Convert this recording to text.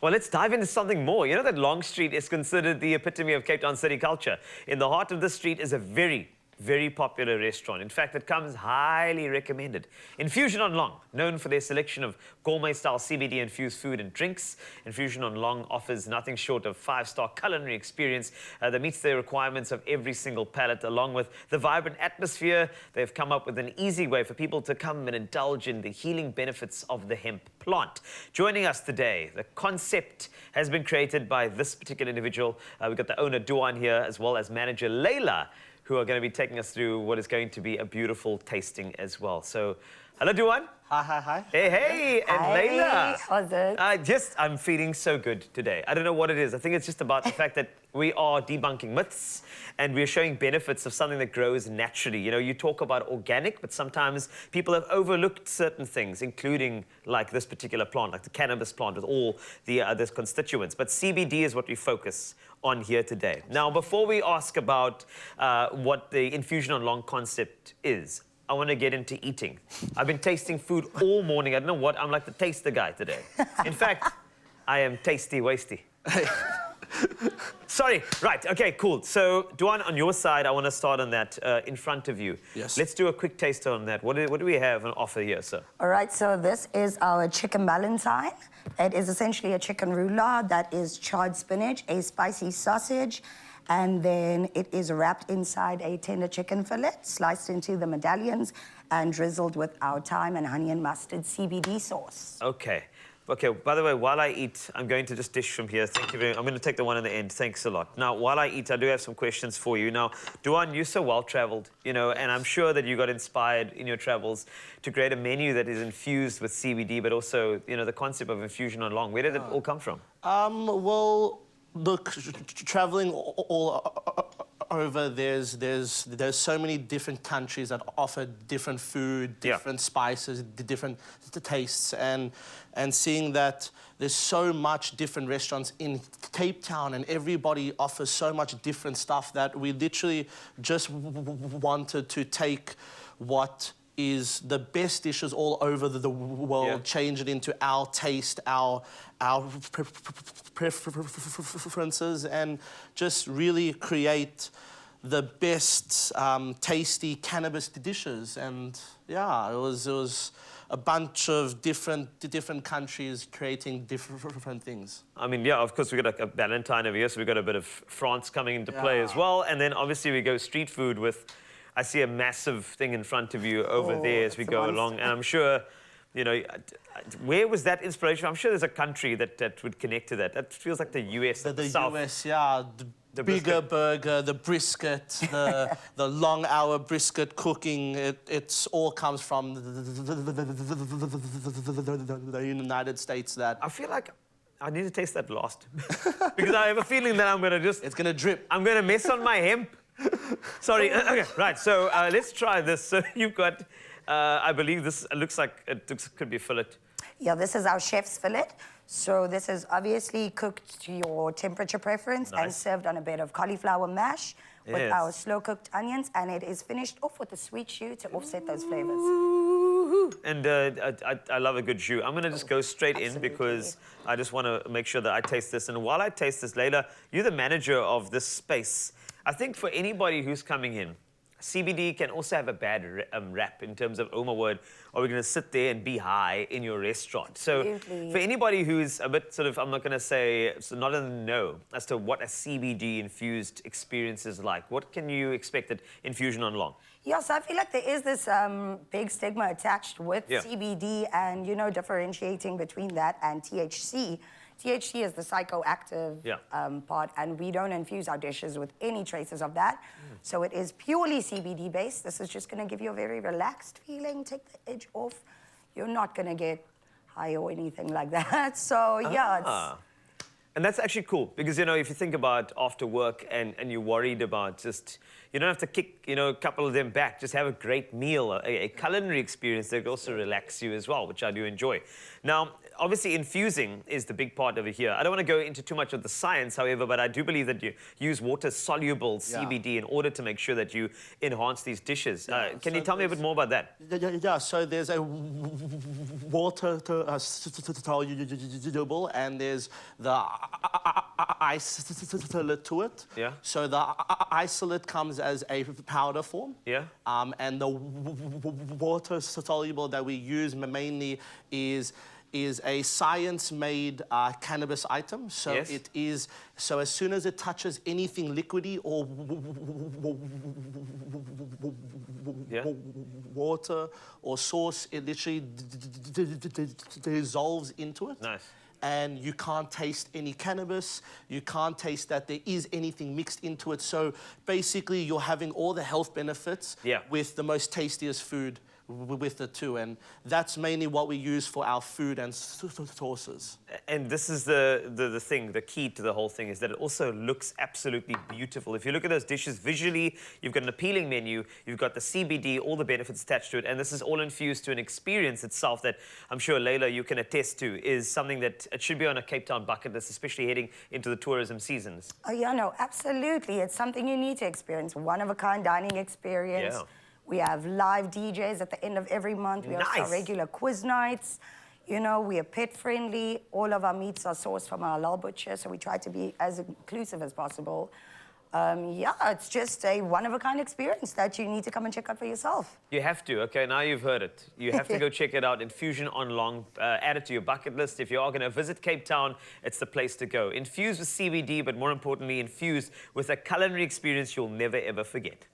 Well, let's dive into something more. You know that Long Street is considered the epitome of Cape Town city culture. In the heart of this street is a very popular restaurant. In fact, it comes highly recommended. Infusion on Long, known for their selection of gourmet-style CBD-infused food and drinks. Infusion on Long offers nothing short of five-star culinary experience that meets the requirements of every single palate. Along with the vibrant atmosphere, they've come up with an easy way for people to come and indulge in the healing benefits of the hemp plant. Joining us today, the concept has been created by this particular individual. We've got the owner, Duan, here, as well as manager, Layla, who are going to be taking us through what is going to be a beautiful tasting as well. So, hello, Duan. Hi. Hey, and Hi, Layla. how's it? I'm feeling so good today. I don't know what it is. I think it's just about the fact that we are debunking myths and we're showing benefits of something that grows naturally. You know, you talk about organic, but sometimes people have overlooked certain things, including like this particular plant, like the cannabis plant with all the other constituents. But CBD is what we focus on here today. Now, before we ask about what the Infusion on Long concept is, I want to get into eating. I've been tasting food all morning. I don't know what, I'm like the taster guy today. In fact, I am tasty-wasty. Sorry, right, okay, cool. So, Duan, on your side, I want to start on that in front of you. Yes. Let's do a quick taster on that. What do we have on offer here, sir? All right, so this is our chicken valentine. It is essentially a chicken roulade that is charred spinach, a spicy sausage, and then it is wrapped inside a tender chicken fillet, sliced into the medallions, and drizzled with our thyme and honey and mustard CBD sauce. Okay. Okay, by the way, while I eat, I'm going to just dish from here. Thank you very much. I'm going to take the one in the end. Thanks a lot. Now, while I eat, I do have some questions for you. Now, Duan, you're so well-traveled, you know, and I'm sure that you got inspired in your travels to create a menu that is infused with CBD, but also, you know, the concept of infusion on Long. Where did it all come from? Well, look, traveling all over, there's so many different countries that offer different food, different spices, different tastes, and seeing that there's so much different restaurants in Cape Town and everybody offers so much different stuff that we literally just wanted to take what is the best dishes all over the world, change it into our taste, our preferences, and just really create the best tasty cannabis dishes. And yeah, it was a bunch of different countries creating different things. I mean, yeah, of course, we got a Valentine over here, so we got a bit of France coming into play as well. And then obviously we go street food with, I see a massive thing in front of you over there as we go along. And I'm sure, you know, where was that inspiration? I'm sure there's a country that would connect to that. That feels like the US. The South. US, yeah. The bigger burger, the brisket, the long-hour brisket cooking. It all comes from the United States. That I feel like I need to taste that last. Because I have a feeling that I'm going to just... It's going to drip. I'm going to mess on my hemp. Sorry. Okay, right. So let's try this. So you've got, I believe this looks like it could be fillet. Yeah, this is our chef's fillet. So this is obviously cooked to your temperature preference and served on a bed of cauliflower mash with our slow-cooked onions, and it is finished off with a sweet jus to offset those flavors. And I love a good jus. I'm going to just go straight in because I just want to make sure that I taste this. And while I taste this, Layla, you're the manager of this space. I think for anybody who's coming in, CBD can also have a bad rap in terms of, oh my word, are we going to sit there and be high in your restaurant? So for anybody who's a bit sort of, I'm not going to say, so not in the know as to what a CBD-infused experience is like, what can you expect at Infusion on Long? Yeah, so I feel like there is this big stigma attached with CBD and, you know, differentiating between that and THC. THC is the psychoactive part, and we don't infuse our dishes with any traces of that. So it is purely CBD-based. This is just going to give you a very relaxed feeling, take the edge off. You're not going to get high or anything like that. So, yeah, And that's actually cool because, you know, if you think about after work and you're worried about just, you don't have to kick, you know, a couple of them back, just have a great meal, a culinary experience that will also relax you as well, which I do enjoy. Now, obviously, infusing is the big part over here. I don't want to go into too much of the science, however, but I do believe that you use water-soluble CBD in order to make sure that you enhance these dishes. Can you tell me a bit more about that? Yeah, so there's a water-soluble and there's the isolate to it. Yeah. So the isolate comes as a powder form. Yeah. And the water-soluble that we use mainly is a science-made cannabis item. So it is, so as soon as it touches anything liquidy or water or sauce, it literally dissolves into it. Nice. And you can't taste any cannabis, you can't taste that there is anything mixed into it. So basically you're having all the health benefits with the most tastiest food with it too, and that's mainly what we use for our food and sauces. And this is the thing, the key to the whole thing is that it also looks absolutely beautiful. If you look at those dishes visually, you've got an appealing menu, you've got the CBD, all the benefits attached to it, and this is all infused to an experience itself that I'm sure, Layla, you can attest to, is something that it should be on a Cape Town bucket list, especially heading into the tourism seasons. Oh, yeah, no, absolutely. It's something you need to experience, one-of-a-kind dining experience. Yeah. We have live DJs at the end of every month. We have our regular quiz nights. You know, we are pet friendly. All of our meats are sourced from our halal butcher, so we try to be as inclusive as possible. Yeah, it's just a one-of-a-kind experience that you need to come and check out for yourself. You have to. Okay, now you've heard it. You have to go check it out. Infusion on Long. Add it to your bucket list. If you are going to visit Cape Town, it's the place to go. Infused with CBD, but more importantly, infused with a culinary experience you'll never, ever forget.